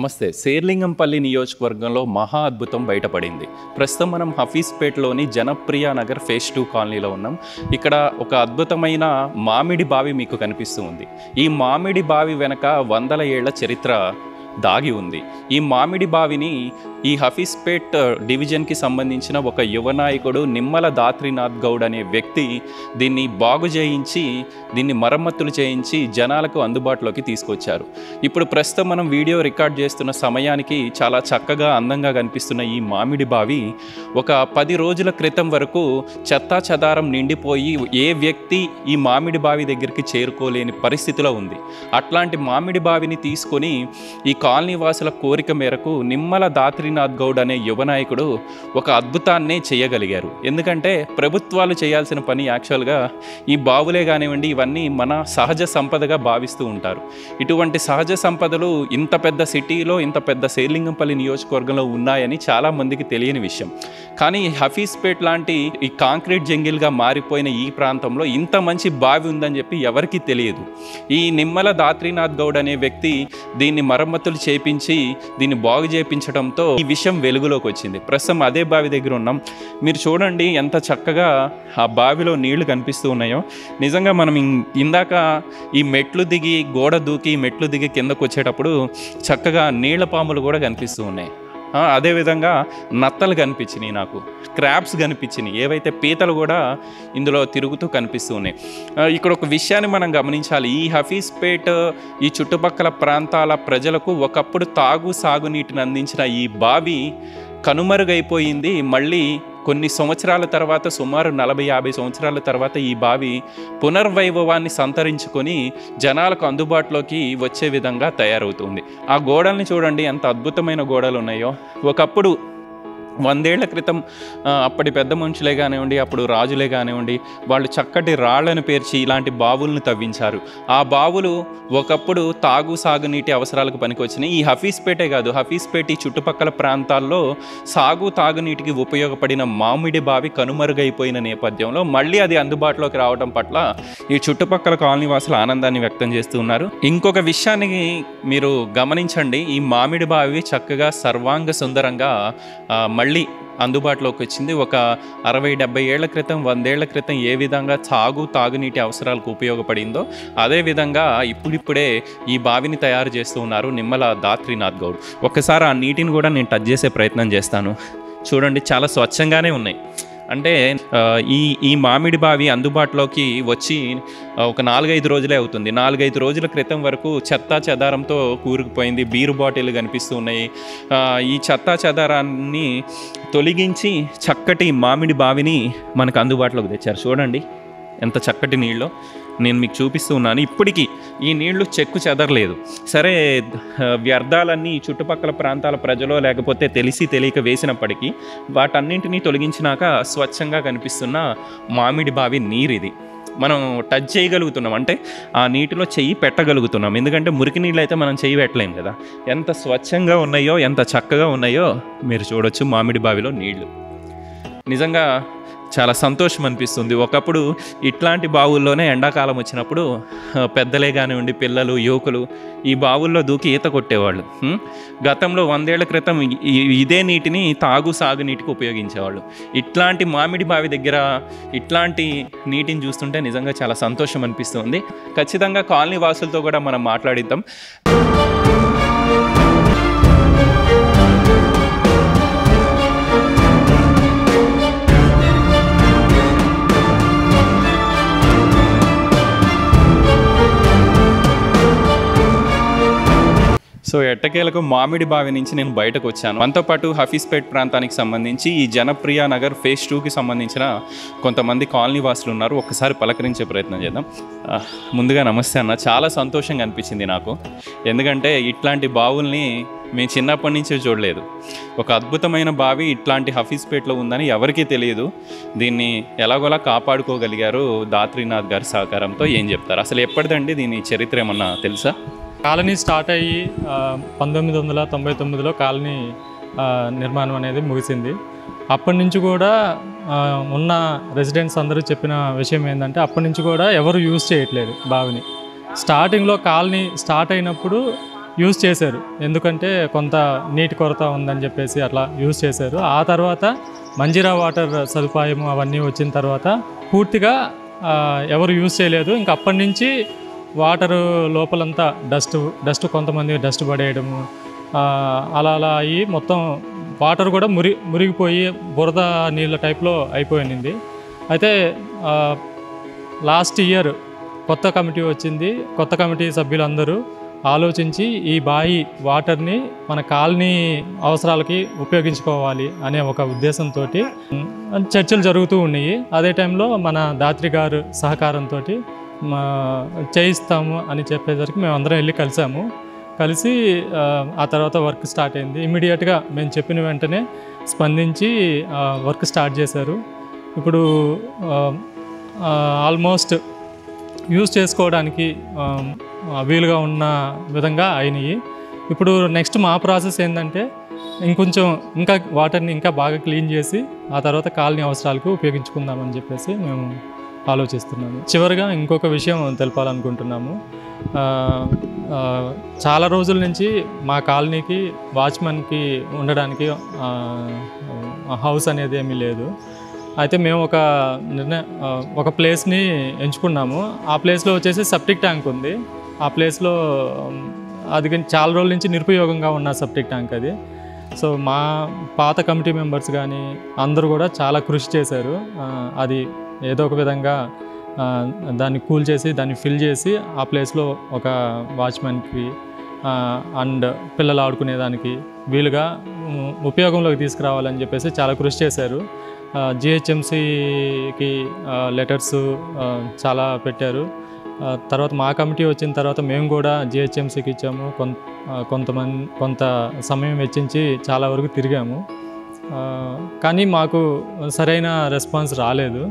నమస్తే. శేర్లింగంపల్లి నియోజకవర్గంలో మహా అద్భుతం బయటపడింది. ప్రస్తుతం మనం హఫీజ్పేటలోని జనప్రియ నగర్ ఫేజ్ 2 కాలనీలో ఉన్నాం. ఇక్కడ ఒక అద్భుతమైన మామిడి బావి మీకు కనిపిస్తూ ఉంది. ఈ మామిడి బావి వెనక వందల ఏళ్ల చరిత్ర దాగి ఉంది. ఈ మామిడి బావిని ఈ హఫీజ్పేట్ డివిజన్కి సంబంధించిన ఒక యువ నాయకుడు నిమ్మల దాత్రినాథ్ గౌడ్ అనే వ్యక్తి దీన్ని బాగు చేయించి దీన్ని మరమ్మతులు చేయించి జనాలకు అందుబాటులోకి తీసుకొచ్చారు. ఇప్పుడు ప్రస్తుతం మనం వీడియో రికార్డ్ చేస్తున్న సమయానికి చాలా చక్కగా అందంగా కనిపిస్తున్న ఈ మామిడి బావి ఒక 10 రోజుల క్రితం వరకు చెత్తా చెదారం నిండిపోయి ఏ వ్యక్తి ఈ మామిడి బావి దగ్గరికి చేరుకోలేని పరిస్థితిలో ఉంది. అట్లాంటి మామిడి బావిని తీసుకొని ఈ కాలనీ వాసుల కోరిక మేరకు నిమ్మల దాత్రినాథ్ గౌడ్ అనే యువ నాయకుడు ఒక అద్భుతాన్నే చేయగలిగారు. ఎందుకంటే ప్రభుత్వాలు చేయాల్సిన పని యాక్చువల్గా ఈ బావులే కానివ్వండి ఇవన్నీ మన సహజ సంపదగా భావిస్తూ ఉంటారు. ఇటువంటి సహజ సంపదలు ఇంత పెద్ద సిటీలో ఇంత పెద్ద శేర్లింగంపల్లి నియోజకవర్గంలో ఉన్నాయని చాలామందికి తెలియని విషయం. కానీ హఫీజ్పేట్ లాంటి ఈ కాంక్రీట్ జంగిల్గా మారిపోయిన ఈ ప్రాంతంలో ఇంత మంచి బావి ఉందని చెప్పి ఎవరికీ తెలియదు. ఈ నిమ్మల దాత్రినాథ్ గౌడ్ అనే వ్యక్తి దీన్ని మరమ్మతులు చేపించి దీన్ని బాగు చేయించడంతో ఈ విషయం వెలుగులోకి వచ్చింది. ప్రస్తుతం అదే బావి దగ్గర ఉన్నాం. మీరు చూడండి ఎంత చక్కగా ఆ బావిలో నీళ్లు కనిపిస్తూ ఉన్నాయో. నిజంగా మనం ఇందాక ఈ మెట్లు దిగి గోడ దూకి మెట్లు దిగి కిందకు వచ్చేటప్పుడు చక్కగా నీళ్ల పాములు కూడా కనిపిస్తూ ఉన్నాయి. అదేవిధంగా నత్తలు కనిపించినాయి, నాకు క్రాబ్స్ కనిపించినాయి, ఏవైతే పీతలు కూడా ఇందులో తిరుగుతూ కనిపిస్తూ ఉన్నాయి. ఇక్కడ ఒక విషయాన్ని మనం గమనించాలి. ఈ హఫీజ్పేట్ ఈ చుట్టుపక్కల ప్రాంతాల ప్రజలకు ఒకప్పుడు సాగునీటిని అందించిన ఈ బావి కనుమరుగైపోయింది. మళ్ళీ కొన్ని సంవత్సరాల తర్వాత సుమారు 40-50 సంవత్సరాల తర్వాత ఈ బావి పునర్వైభవాన్ని సంతరించుకొని జనాలకు అందుబాటులోకి వచ్చే విధంగా తయారవుతుంది. ఆ గోడల్ని చూడండి ఎంత అద్భుతమైన గోడలు ఉన్నాయో. ఒకప్పుడు 100 ఏళ్ల క్రితం అప్పటి పెద్ద మనుషులే కానివ్వండి, అప్పుడు రాజులే కానివ్వండి, వాళ్ళు చక్కటి రాళ్లను పేర్చి ఇలాంటి బావులను తవ్వించారు. ఆ బావులు ఒకప్పుడు సాగునీటి అవసరాలకు పనికొచ్చినాయి. ఈ హఫీజ్పేటే కాదు, హఫీజ్పేట ఈ చుట్టుపక్కల ప్రాంతాల్లో తాగునీటికి ఉపయోగపడిన మామిడి బావి కనుమరుగైపోయిన నేపథ్యంలో మళ్ళీ అది అందుబాటులోకి రావడం పట్ల ఈ చుట్టుపక్కల కాలనీ వాసులు ఆనందాన్ని వ్యక్తం చేస్తూ ఉన్నారు. ఇంకొక విషయాన్ని మీరు గమనించండి. ఈ మామిడి బావి చక్కగా సర్వాంగ సుందరంగా మళ్ళీ అందుబాటులోకి వచ్చింది. ఒక 60-70 ఏళ్ల క్రితం 100 ఏళ్ల క్రితం ఏ విధంగా తాగునీటి అవసరాలకు ఉపయోగపడిందో అదేవిధంగా ఇప్పుడిప్పుడే ఈ బావిని తయారు చేస్తూ ఉన్నారు నిమ్మల దాత్రినాథ్ గౌడ్. ఒక్కసారి ఆ నీటిని కూడా నేను టచ్ చేసే ప్రయత్నం చేస్తాను. చూడండి చాలా స్వచ్ఛంగానే ఉన్నాయి. అంటే ఈ మామిడి బావి అందుబాటులోకి వచ్చి ఒక 4-5 రోజులే అవుతుంది. 4-5 రోజుల క్రితం వరకు చెత్తా చెదారంతో కూరుకుపోయింది. బీరు బాటిల్ కనిపిస్తూ ఉన్నాయి. ఈ చెత్తా చెదారాన్ని తొలగించి చక్కటి మామిడి బావిని మనకు అందుబాటులోకి తెచ్చారు. చూడండి ఎంత చక్కటి నీళ్ళు నేను మీకు చూపిస్తూ ఉన్నాను. ఇప్పటికీ ఈ నీళ్లు చెక్కు చెదరలేదు. సరే, వ్యర్థాలన్నీ చుట్టుపక్కల ప్రాంతాల ప్రజలో లేకపోతే తెలియక వేసినప్పటికీ వాటన్నింటినీ తొలగించినాక స్వచ్ఛంగా కనిపిస్తున్న మామిడి బావి నీరు ఇది. మనం టచ్ చేయగలుగుతున్నాం, అంటే ఆ నీటిలో చెయ్యి పెట్టగలుగుతున్నాం. ఎందుకంటే మురికి నీళ్ళు అయితే మనం చెయ్యి పెట్టలేం కదా. ఎంత స్వచ్ఛంగా ఉన్నాయో ఎంత చక్కగా ఉన్నాయో మీరు చూడొచ్చు మామిడి బావిలో నీళ్లు. నిజంగా చాలా సంతోషం అనిపిస్తుంది. ఒకప్పుడు ఇట్లాంటి బావుల్లోనే ఎండాకాలం వచ్చినప్పుడు పెద్దలే కానివ్వండి, పిల్లలు, యువకులు ఈ బావుల్లో దూకి ఈత కొట్టేవాళ్ళు. గతంలో 100 ఏళ్ల క్రితం ఇదే నీటిని సాగునీటికి ఉపయోగించేవాళ్ళు. ఇట్లాంటి మామిడి బావి దగ్గర ఇట్లాంటి నీటిని చూస్తుంటే నిజంగా చాలా సంతోషం అనిపిస్తుంది. ఖచ్చితంగా కాలనీ వాసులతో కూడా మనం మాట్లాడిద్దాం. సో ఎట్టకేలకు మామిడి బావి నుంచి నేను బయటకు వచ్చాను. మనతో పాటు హఫీజ్పేట్ ప్రాంతానికి సంబంధించి ఈ జనప్రియ నగర్ ఫేజ్ 2కి సంబంధించిన కొంతమంది కాలనీ వాసులు ఉన్నారు. ఒక్కసారి పలకరించే ప్రయత్నం చేద్దాం. ముందుగా నమస్తే అన్న. చాలా సంతోషంగా అనిపించింది నాకు. ఎందుకంటే ఇట్లాంటి బావుల్ని మేము చిన్నప్పటి నుంచే చూడలేదు. ఒక అద్భుతమైన బావి ఇట్లాంటి హఫీజ్పేట్లో ఉందని ఎవరికీ తెలియదు. దీన్ని ఎలాగోలా కాపాడుకోగలిగారు దాత్రినాథ్ గారి సహకారంతో. ఏం చెప్తారు అసలు? ఎప్పటిదండి దీని చరిత్ర ఏమన్నా తెలుసా? కాలనీ స్టార్ట్ అయ్యి 1999లో కాలనీ నిర్మాణం అనేది ముగిసింది. అప్పటి నుంచి కూడా ఉన్న రెసిడెంట్స్ అందరూ చెప్పిన విషయం ఏంటంటే అప్పటి నుంచి కూడా ఎవరు యూజ్ చేయట్లేదు బావిని. స్టార్టింగ్లో కాలనీ స్టార్ట్ అయినప్పుడు యూజ్ చేశారు. ఎందుకంటే కొంత నీటి కొరత ఉందని చెప్పేసి అట్లా యూజ్ చేశారు. ఆ తర్వాత మంజీరా వాటర్ సదుపాయం అవన్నీ వచ్చిన తర్వాత పూర్తిగా ఎవరు యూజ్ చేయలేదు. ఇంకా అప్పటి నుంచి వాటరు లోపలంతా డస్ట్ కొంతమంది డస్ట్ పడేయడము అలా అయ్యి మొత్తం వాటర్ కూడా మురిగిపోయి బురద నీళ్ళ టైప్లో అయిపోయింది. అయితే లాస్ట్ ఇయర్ కొత్త కమిటీ వచ్చింది. కొత్త కమిటీ సభ్యులందరూ ఆలోచించి ఈ బావి వాటర్ని మన కాలనీ అవసరాలకి ఉపయోగించుకోవాలి అనే ఒక ఉద్దేశంతో చర్చలు జరుగుతూ ఉన్నాయి. అదే టైంలో మన దాత్రి గారు సహకారంతో చేయిస్తాము అని చెప్పేసరికి మేము అందరం వెళ్ళి కలిసి ఆ తర్వాత వర్క్ స్టార్ట్ అయింది. ఇమ్మీడియట్గా మేము చెప్పిన వెంటనే స్పందించి వర్క్ స్టార్ట్ చేశారు. ఇప్పుడు ఆల్మోస్ట్ యూజ్ చేసుకోవడానికి వీలుగా ఉన్న విధంగా అయినాయి. ఇప్పుడు నెక్స్ట్ మా ప్రాసెస్ ఏంటంటే ఇంకా వాటర్ని ఇంకా బాగా క్లీన్ చేసి ఆ తర్వాత కాలనీ అవసరాలకు ఉపయోగించుకుందామని చెప్పేసి మేము ఆలోచిస్తున్నాము. చివరిగా ఇంకొక విషయం తెలపాలనుకుంటున్నాము. చాలా రోజుల నుంచి మా కాలనీకి వాచ్మెన్కి ఉండడానికి హౌస్ అనేది ఏమీ లేదు. అయితే మేము ఒక ప్లేస్ని ఎంచుకున్నాము. ఆ ప్లేస్లో వచ్చేసి సెప్టిక్ ట్యాంక్ ఉంది. ఆ ప్లేస్లో అది చాలా రోజుల నుంచి నిరుపయోగంగా ఉన్న సెప్టిక్ ట్యాంక్ అది. సో మా పాత కమిటీ మెంబర్స్ కానీ అందరూ కూడా చాలా కృషి చేశారు. అది ఏదో ఒక విధంగా దాన్ని కూల్ చేసి దాన్ని ఫిల్ చేసి ఆ ప్లేస్లో ఒక వాచ్మెన్కి అండ్ పిల్లలు ఆడుకునేదానికి వీలుగా ఉపయోగంలోకి తీసుకురావాలని చెప్పేసి చాలా కృషి చేశారు. జిహెచ్ఎంసీకి లెటర్స్ చాలా పెట్టారు. తర్వాత మా కమిటీ వచ్చిన తర్వాత మేము కూడా జిహెచ్ఎంసీకి ఇచ్చాము. కొంత సమయం వెచ్చించి చాలా వరకు తిరిగాము. కానీ మాకు సరైన రెస్పాన్స్ రాలేదు.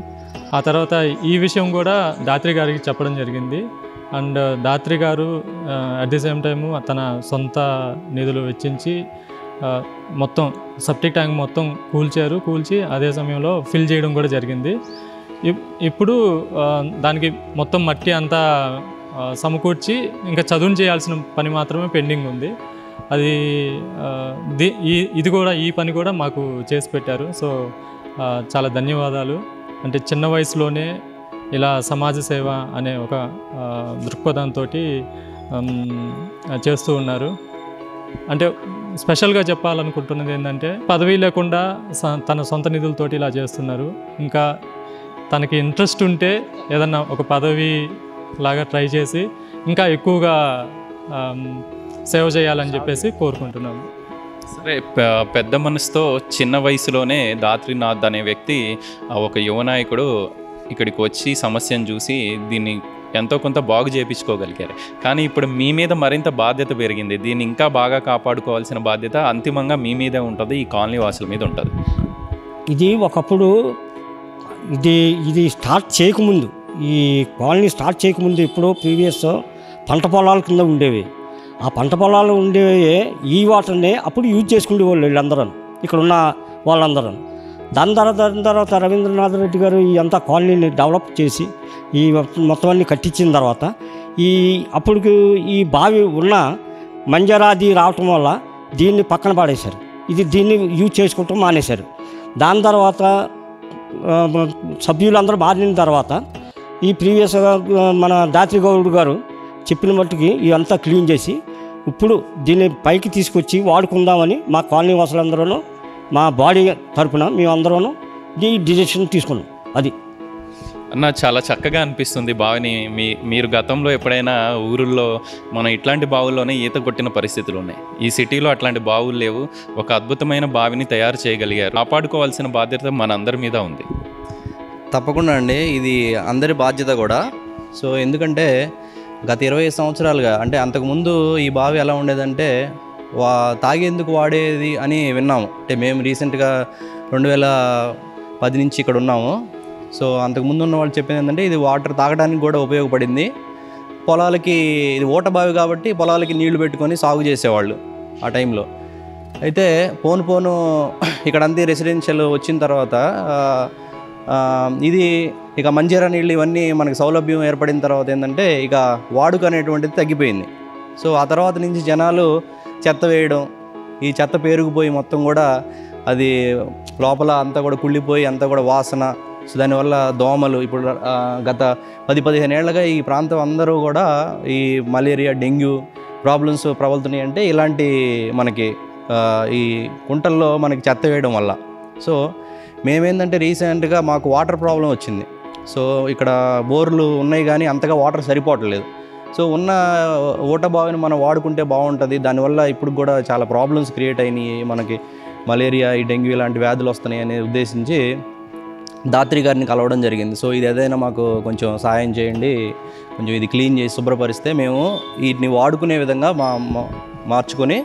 ఆ తర్వాత ఈ విషయం కూడా దాత్రి గారికి చెప్పడం జరిగింది. అండ్ దాత్రి గారు అట్ ది సేమ్ టైము తన సొంత నిధులు వెచ్చించి మొత్తం సెప్టిక్ ట్యాంక్ మొత్తం కూల్చి అదే సమయంలో ఫిల్ చేయడం కూడా జరిగింది. ఇప్పుడు దానికి మొత్తం మట్టి అంతా సమకూర్చి ఇంకా చదును చేయాల్సిన పని మాత్రమే పెండింగ్ ఉంది. అది ఈ పని కూడా మాకు చేసి పెట్టారు. సో చాలా ధన్యవాదాలు. అంటే చిన్న వయసులోనే ఇలా సమాజ సేవ అనే ఒక దృక్పథంతో చేస్తూ ఉన్నారు. అంటే స్పెషల్గా చెప్పాలనుకుంటున్నది ఏంటంటే పదవి లేకుండా తన సొంత నిధులతోటి ఇలా చేస్తున్నారు. ఇంకా తనకి ఇంట్రెస్ట్ ఉంటే ఏదన్నా ఒక పదవి లాగా ట్రై చేసి ఇంకా ఎక్కువగా సేవ చేయాలని చెప్పేసి కోరుకుంటున్నాము. సరే, పెద్ద మనసుతో చిన్న వయసులోనే దాత్రినాథ్ అనే వ్యక్తి ఒక యువ నాయకుడు ఇక్కడికి వచ్చి సమస్యను చూసి దీన్ని ఎంతో కొంత బాగు చేయించుకోగలిగారు. కానీ ఇప్పుడు మీ మీద మరింత బాధ్యత పెరిగింది. దీన్ని ఇంకా బాగా కాపాడుకోవాల్సిన బాధ్యత అంతిమంగా మీ మీదే ఉంటుంది, ఈ కాలనీ వాసుల మీద ఉంటుంది. ఇది ఒకప్పుడు ఇది స్టార్ట్ చేయకముందు, ఈ కాలనీ స్టార్ట్ చేయకముందు ఇప్పుడు ప్రీవియస్ పంట పొలాల కింద ఉండేవి. ఆ పంట పొలాలు ఉండేవి ఈ వాటర్ని అప్పుడు యూజ్ చేసుకునే వాళ్ళు వీళ్ళందరూ, ఇక్కడ ఉన్న వాళ్ళందరూ. దాని తర్వాత రవీంద్రనాథ్ రెడ్డి గారు ఈ అంతా కాలనీని డెవలప్ చేసి ఈ మొత్తం అన్ని కట్టించిన తర్వాత అప్పుడు ఈ బావి ఉన్న మంజరాది రావటం వల్ల దీన్ని పక్కన పడేశారు. దీన్ని యూజ్ చేసుకుంటూ మానేశారు. దాని తర్వాత సభ్యులందరూ మారిన తర్వాత ఈ ప్రీవియస్ మన దాత్రి గౌడ్ గారు చెప్పిన మట్టుకి ఇదంతా క్లీన్ చేసి ఇప్పుడు దీన్ని పైకి తీసుకొచ్చి వాడుకుందామని మా కాలనీ వాసులందరూ మా బాడీ తరపున మేమందరూ ఈ డిసిషన్ తీసుకున్నాం. అది అన్న చాలా చక్కగా అనిపిస్తుంది. బావిని మీరు గతంలో ఎప్పుడైనా ఊరుల్లో మనం ఇట్లాంటి బావుల్లోనే ఈత కొట్టిన పరిస్థితులు ఉన్నాయి. ఈ సిటీలో అట్లాంటి బావులు లేవు. ఒక అద్భుతమైన బావిని తయారు చేయగలిగారు. కాపాడుకోవాల్సిన బాధ్యత మనందరి మీద ఉంది. తప్పకుండా అండి, ఇది అందరి బాధ్యత కూడా. సో ఎందుకంటే గత 20 సంవత్సరాలుగా, అంటే అంతకుముందు ఈ బావి ఎలా ఉండేదంటే తాగేందుకు వాడేది అని విన్నాము. అంటే మేము రీసెంట్గా 2010 నుంచి ఇక్కడ ఉన్నాము. సో అంతకుముందు ఉన్న వాళ్ళు చెప్పింది ఏంటంటే ఇది వాటర్ తాగడానికి కూడా ఉపయోగపడింది. పొలాలకి ఇది ఓట బావి కాబట్టి పొలాలకి నీళ్లు పెట్టుకొని సాగు చేసేవాళ్ళు ఆ టైంలో. అయితే పోను ఇక్కడంతా రెసిడెన్షియల్ వచ్చిన తర్వాత ఇది ఇక మంజీరా నీళ్ళు ఇవన్నీ మనకి సౌలభ్యం ఏర్పడిన తర్వాత ఏంటంటే ఇక వాడుక అనేటువంటిది తగ్గిపోయింది. సో ఆ తర్వాత నుంచి జనాలు చెత్త వేయడం, ఈ చెత్త పేరుకుపోయి మొత్తం కూడా అది లోపల అంతా కూడా కుళ్ళిపోయి అంతా కూడా వాసన. సో దానివల్ల దోమలు ఇప్పుడు గత 10-15 ఏళ్ళగా ఈ ప్రాంతం అందరూ కూడా ఈ మలేరియా, డెంగ్యూ ప్రాబ్లమ్స్ ప్రబలుతున్నాయి. అంటే ఇలాంటి మనకి ఈ కుంటల్లో మనకి చెత్త వేయడం వల్ల. సో మేమేంటంటే రీసెంట్గా మాకు వాటర్ ప్రాబ్లం వచ్చింది. సో ఇక్కడ బోర్లు ఉన్నాయి కానీ అంతగా వాటర్ సరిపోవట్లేదు. సో ఉన్న ఊట బావిని మనం వాడుకుంటే బాగుంటుంది. దానివల్ల ఇప్పుడు కూడా చాలా ప్రాబ్లమ్స్ క్రియేట్ అయినాయి, మనకి మలేరియా, ఈ డెంగ్యూ ఇలాంటి వ్యాధులు వస్తున్నాయి అనే ఉద్దేశించి దాత్రి గారిని కలవడం జరిగింది. సో ఇది ఏదైనా మాకు కొంచెం సాయం చేయండి, కొంచెం ఇది క్లీన్ చేసి శుభ్రపరిస్తే మేము వీటిని వాడుకునే విధంగా మార్చుకొని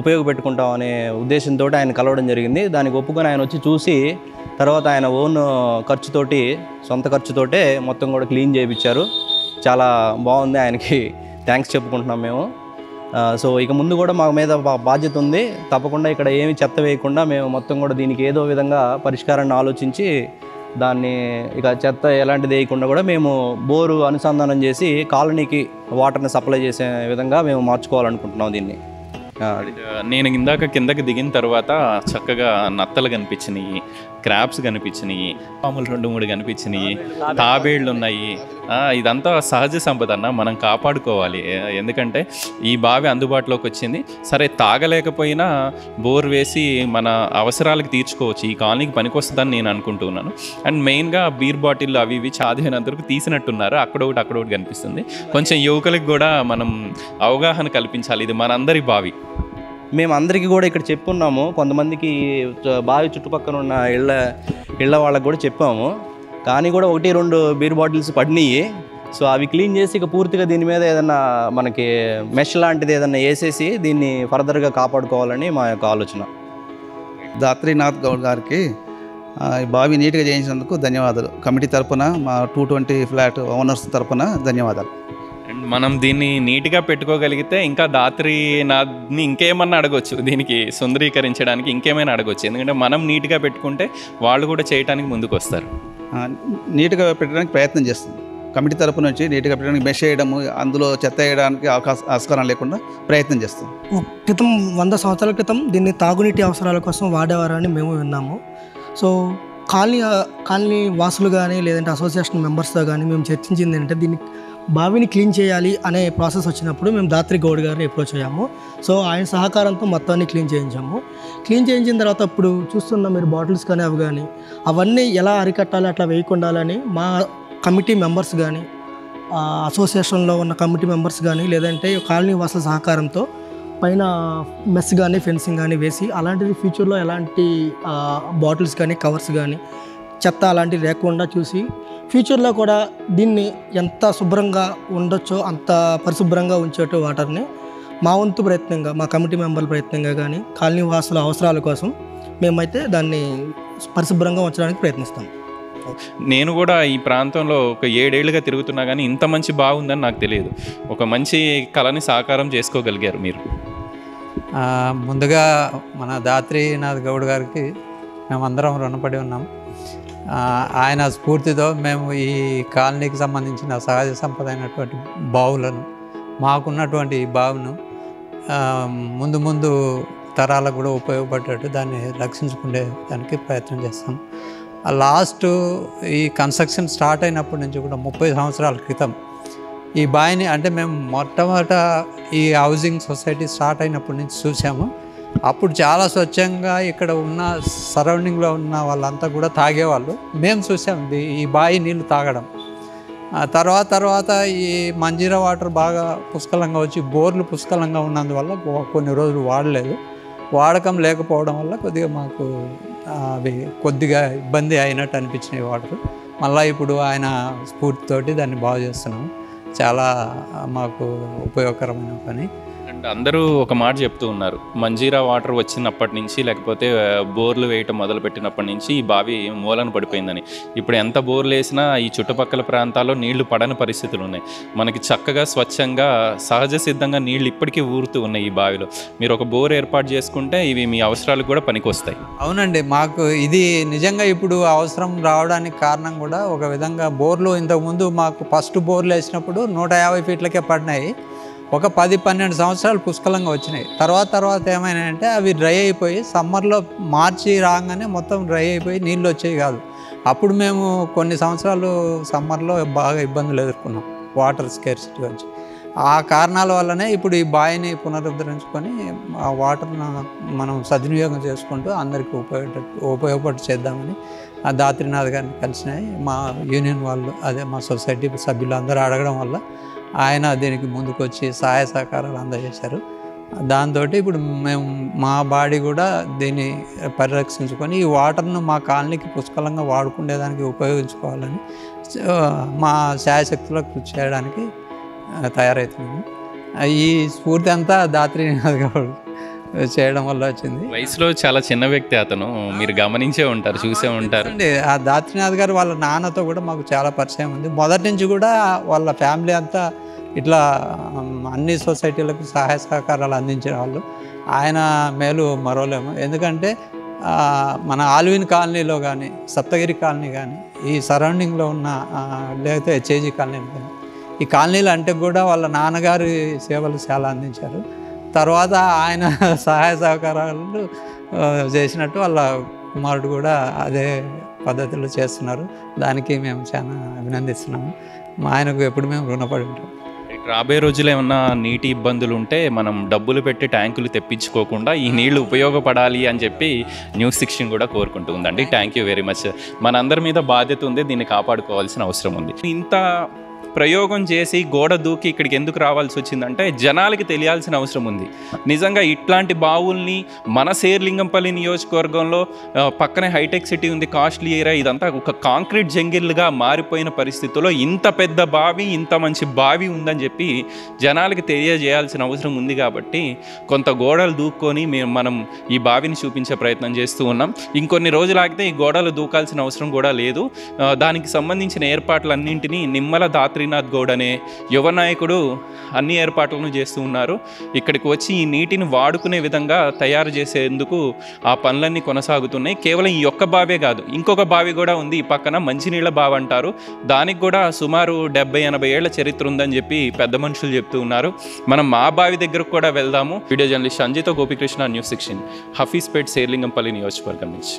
ఉపయోగపెట్టుకుంటాం అనే ఉద్దేశంతో ఆయన కలవడం జరిగింది. దానికి ఒప్పుకొని ఆయన వచ్చి చూసి తర్వాత ఆయన ఓన్ ఖర్చుతోటి, సొంత ఖర్చుతోటే మొత్తం కూడా క్లీన్ చేయించారు. చాలా బాగుంది, ఆయనకి థ్యాంక్స్ చెప్పుకుంటున్నాం మేము. సో ఇక ముందు కూడా మా మీద బాధ్యత ఉంది. తప్పకుండా ఇక్కడ ఏమి చెత్త వేయకుండా మేము మొత్తం కూడా దీనికి ఏదో విధంగా పరిష్కారాన్ని ఆలోచించి దాన్ని ఇక చెత్త ఎలాంటిది వేయకుండా కూడా మేము బోరు అనుసంధానం చేసి కాలనీకి వాటర్ని సప్లై చేసే విధంగా మేము మార్చుకోవాలనుకుంటున్నాం దీన్ని. నేను ఇందాక కిందకి దిగిన తర్వాత చక్కగా నత్తలు కనిపించినాయి, క్రాబ్స్ కనిపించినాయి, పాములు 2-3 కనిపించినాయి, తాబేళ్ళు ఉన్నాయి. ఇదంతా సహజ సంపద అన్న, మనం కాపాడుకోవాలి. ఎందుకంటే ఈ బావి అందుబాటులోకి వచ్చింది. సరే తాగలేకపోయినా బోర్ వేసి మన అవసరాలకు తీర్చుకోవచ్చు, ఈ కాలనీకి పనికొస్తుందని నేను అనుకుంటున్నాను. అండ్ మెయిన్గా బీర్ బాటిల్ అవి ఇవి చాదినంతవరకు తీసినట్టున్నారు, అక్కడొకటి కనిపిస్తుంది. కొంచెం యువకులకు కూడా మనం అవగాహన కల్పించాలి, ఇది మనందరి బావి. మేము అందరికీ కూడా ఇక్కడ చెప్పున్నాము, కొంతమందికి బావి చుట్టుపక్కల ఉన్న ఇళ్ళ వాళ్ళకి కూడా చెప్పాము. కానీ కూడా 1-2 బీర్ బాటిల్స్ పడినాయి. సో అవి క్లీన్ చేసి ఇక పూర్తిగా దీని మీద ఏదన్నా మనకి మెష్ లాంటిది ఏదన్నా వేసేసి దీన్ని ఫర్దర్గా కాపాడుకోవాలని మా యొక్క ఆలోచన. దాత్రినాథ్ గౌడ్ గారికి ఈ బావి నీట్గా చేయించినందుకు ధన్యవాదాలు. కమిటీ తరపున, మా 220 ఫ్లాట్ ఓనర్స్ తరపున ధన్యవాదాలు. అండ్ మనం దీన్ని నీట్గా పెట్టుకోగలిగితే ఇంకా దాత్రినాథ్ని ఇంకేమన్నా అడగొచ్చు, దీనికి సుందరీకరించడానికి ఇంకేమైనా అడగొచ్చు. ఎందుకంటే మనం నీట్గా పెట్టుకుంటే వాళ్ళు కూడా చేయడానికి ముందుకు వస్తారు. నీట్గా పెట్టడానికి ప్రయత్నం చేస్తుంది. కమిటీ తరపు నుంచి నీట్గా పెట్టడానికి మెష్ వేయడము, అందులో చెత్త వేయడానికి ఆస్కారం లేకుండా ప్రయత్నం చేస్తాం. క్రితం 100 సంవత్సరాల క్రితం దీన్ని తాగునీటి అవసరాల కోసం వాడేవారని మేము విన్నాము. సో కాలనీ వాసులు కానీ లేదంటే అసోసియేషన్ మెంబర్స్తో కానీ మేము చర్చించింది ఏంటంటే దీన్ని బావిని క్లీన్ చేయాలి అనే ప్రాసెస్ వచ్చినప్పుడు మేము దాత్రి గౌడ్ గారిని అప్రోచ్ అయ్యాము. సో ఆయన సహకారంతో మొత్తాన్ని క్లీన్ చేయించాము. క్లీన్ చేయించిన తర్వాత ఇప్పుడు చూస్తున్న మీరు బాటిల్స్ కానీ అవి కానీ అవన్నీ ఎలా అరికట్టాలి, అట్లా వేయకుండాలని మా కమిటీ మెంబర్స్ కానీ, అసోసియేషన్లో ఉన్న కమిటీ మెంబర్స్ కానీ లేదంటే కాలనీ వాసుల సహకారంతో పైన మెస్ కానీ ఫెన్సింగ్ కానీ వేసి అలాంటిది ఫ్యూచర్లో ఎలాంటి బాటిల్స్ కానీ కవర్స్ కానీ చెత్త అలాంటివి లేకుండా చూసి ఫ్యూచర్లో కూడా దీన్ని ఎంత శుభ్రంగా ఉండొచ్చో అంత పరిశుభ్రంగా ఉంచేట్టు వాటర్ని మా వంతు ప్రయత్నంగా, మా కమిటీ మెంబర్ల ప్రయత్నంగా కానీ కాలనీ వాసుల అవసరాల కోసం మేమైతే దాన్ని పరిశుభ్రంగా ఉంచడానికి ప్రయత్నిస్తాం. నేను కూడా ఈ ప్రాంతంలో ఒక 7 ఏళ్ళుగా తిరుగుతున్నా కానీ ఇంత మంచి బాగుందని నాకు తెలియదు. ఒక మంచి కళని సాకారం చేసుకోగలిగారు మీరు. ముందుగా మన దాత్రినాథ్ గౌడ్ గారికి మేమందరం రుణపడి ఉన్నాం. ఆయన స్ఫూర్తితో మేము ఈ కాలనీకి సంబంధించిన సహజ సంపద అయినటువంటి బావులను, మాకున్నటువంటి ఈ బావును ముందు తరాలకు కూడా ఉపయోగపడేటట్టు దాన్ని రక్షించుకునే దానికి ప్రయత్నం చేస్తాం. లాస్ట్ ఈ కన్స్ట్రక్షన్ స్టార్ట్ అయినప్పటి నుంచి కూడా 30 సంవత్సరాల క్రితం ఈ బావిని, అంటే మేము మొట్టమొదట ఈ హౌసింగ్ సొసైటీ స్టార్ట్ అయినప్పటి నుంచి చూసాము. అప్పుడు చాలా స్వచ్ఛంగా ఇక్కడ ఉన్న సరౌండింగ్లో ఉన్న వాళ్ళంతా కూడా తాగేవాళ్ళు. మేము చూసాం ఈ బావి నీళ్ళు తాగడం. తర్వాత ఈ మంజీరా వాటర్ బాగా పుష్కలంగా వచ్చి బోర్లు పుష్కలంగా ఉన్నందువల్ల కొన్ని రోజులు వాడలేదు. వాడకం లేకపోవడం వల్ల కొద్దిగా మాకు అవి కొద్దిగా ఇబ్బంది అయినట్టు అనిపించినాయి వాటర్. మళ్ళీ ఇప్పుడు ఆయన స్ఫూర్తితోటి దాన్ని బాగు చేస్తున్నాము. చాలా మాకు ఉపయోగకరమైన పని. అండ్ అందరూ ఒక మాట చెప్తూ ఉన్నారు, మంజీరా వాటర్ వచ్చినప్పటి నుంచి లేకపోతే బోర్లు వేయటం మొదలుపెట్టినప్పటి నుంచి ఈ బావి మూలన పడిపోయిందని. ఇప్పుడు ఎంత బోర్లు వేసినా ఈ చుట్టుపక్కల ప్రాంతాల్లో నీళ్లు పడని పరిస్థితులు ఉన్నాయి. మనకి చక్కగా స్వచ్ఛంగా సహజ సిద్ధంగా నీళ్లు ఇప్పటికీ ఊరుతూ ఉన్నాయి ఈ బావిలో. మీరు ఒక బోర్ ఏర్పాటు చేసుకుంటే ఇవి మీ అవసరాలకు కూడా పనికొస్తాయి. అవునండి, మాకు ఇది నిజంగా ఇప్పుడు అవసరం రావడానికి కారణం కూడా ఒక విధంగా బోర్లు ఇంతకుముందు మాకు ఫస్ట్ బోర్లు వేసినప్పుడు 150 ఫీట్లకే పడినాయి. ఒక 10-12 సంవత్సరాలు పుష్కలంగా వచ్చినాయి. తర్వాత ఏమైనాయంటే అవి డ్రై అయిపోయి సమ్మర్లో మార్చి రాగానే మొత్తం డ్రై అయిపోయి నీళ్ళు వచ్చేవి కాదు. అప్పుడు మేము కొన్ని సంవత్సరాలు సమ్మర్లో బాగా ఇబ్బందులు ఎదుర్కొన్నాం వాటర్ స్కేర్సిటీ వచ్చి. ఆ కారణాల వల్లనే ఇప్పుడు ఈ బావిని పునరుద్ధరించుకొని ఆ వాటర్ను మనం సద్వినియోగం చేసుకుంటూ అందరికీ ఉపయోగపడి చేద్దామని ఆ దాత్రినాథ్ గారిని కలిసినాయి మా యూనియన్ వాళ్ళు, అదే మా సొసైటీ సభ్యులు అందరూ అడగడం వల్ల ఆయన దీనికి ముందుకు వచ్చి సహాయ సహకారాలు అందజేశారు. దాంతో ఇప్పుడు మేము మా బాడీ కూడా దీన్ని పరిరక్షించుకొని ఈ వాటర్ను మా కాలనీకి పుష్కలంగా వాడుకునేదానికి ఉపయోగించుకోవాలని మా శాయశక్తిలో కృషి చేయడానికి తయారవుతున్నాము. ఈ స్ఫూర్తి అంతా దాత్రినాథ్ గౌడ్ చేయడం వల్ల వచ్చింది. వయసులో చాలా చిన్న వ్యక్తి అతను, మీరు గమనించే ఉంటారు, చూసే ఉంటారు. అండి ఆ దాత్రినాథ్ గారు వాళ్ళ నాన్నతో కూడా మాకు చాలా పరిచయం ఉంది. మొదటి నుంచి కూడా వాళ్ళ ఫ్యామిలీ అంతా ఇట్లా అన్ని సొసైటీలకు సహాయ సహకారాలు అందించిన వాళ్ళు. ఆయన మేలు మరోలేము. ఎందుకంటే మన ఆల్విన్ కాలనీలో కానీ, సప్తగిరి కాలనీ కానీ, ఈ సరౌండింగ్లో ఉన్న లేకపోతే హెచ్ఏజీ కాలనీ కానీ, ఈ కాలనీలు అంటే కూడా వాళ్ళ నాన్నగారి సేవలు చాలా అందించారు. తర్వాత ఆయన సహాయ సహకారాలు చేసినట్టు వాళ్ళ కుమారుడు కూడా అదే పద్ధతిలో చేస్తున్నారు. దానికి మేము చాలా అభినందిస్తున్నాము. ఆయనకు ఎప్పుడు మేము రుణపడి ఉంటాం. రాబోయే రోజులు ఏమన్నా నీటి ఇబ్బందులు ఉంటే మనం డబ్బులు పెట్టి ట్యాంకులు తెప్పించుకోకుండా ఈ నీళ్లు ఉపయోగపడాలి అని చెప్పి న్యూస్ 16 కూడా కోరుకుంటుందండి. Thank you very much. మనందరి మీద బాధ్యత ఉంది, దీన్ని కాపాడుకోవాల్సిన అవసరం ఉంది. ఇంత ప్రయోగం చేసి గోడ దూకి ఇక్కడికి ఎందుకు రావాల్సి వచ్చిందంటే జనాలకి తెలియాల్సిన అవసరం ఉంది. నిజంగా ఇట్లాంటి బావుల్ని మన శేర్లింగంపల్లి నియోజకవర్గంలో పక్కనే హైటెక్ సిటీ ఉంది, కాస్ట్లీ ఏరియా, ఇదంతా ఒక కాంక్రీట్ జంగిల్గా మారిపోయిన పరిస్థితుల్లో ఇంత పెద్ద బావి, ఇంత మంచి బావి ఉందని చెప్పి జనాలకి తెలియజేయాల్సిన అవసరం ఉంది. కాబట్టి కొంత గోడలు దూక్కొని మనం ఈ బావిని చూపించే ప్రయత్నం చేస్తూ ఉన్నాం. ఇంకొన్ని రోజులు ఆగితే ఈ గోడలు దూకాల్సిన అవసరం కూడా లేదు. దానికి సంబంధించిన ఏర్పాట్లన్నింటినీ నిమ్మల దాత్రినాథ్ గౌడ్ అనే యువ నాయకుడు అన్ని ఏర్పాట్లను చేస్తూ ఉన్నారు. ఇక్కడికి వచ్చి ఈ నీటిని వాడుకునే విధంగా తయారు చేసేందుకు ఆ పనులన్నీ కొనసాగుతున్నాయి. కేవలం ఈ ఒక్క బావే కాదు, ఇంకొక బావి కూడా ఉంది. ఈ పక్కన మంచినీళ్ళ బావి అంటారు. దానికి కూడా సుమారు 70-80 ఏళ్ల చరిత్ర ఉందని చెప్పి పెద్ద మనుషులు చెప్తూ ఉన్నారు. మనం మా బావి దగ్గరకు కూడా వెళ్దాము. వీడియో జర్నలిస్ట్ అంజితో గోపికృష్ణ, న్యూస్ 16, హఫీజ్పేట్, శేర్లింగంపల్లి నియోజకవర్గం నుంచి.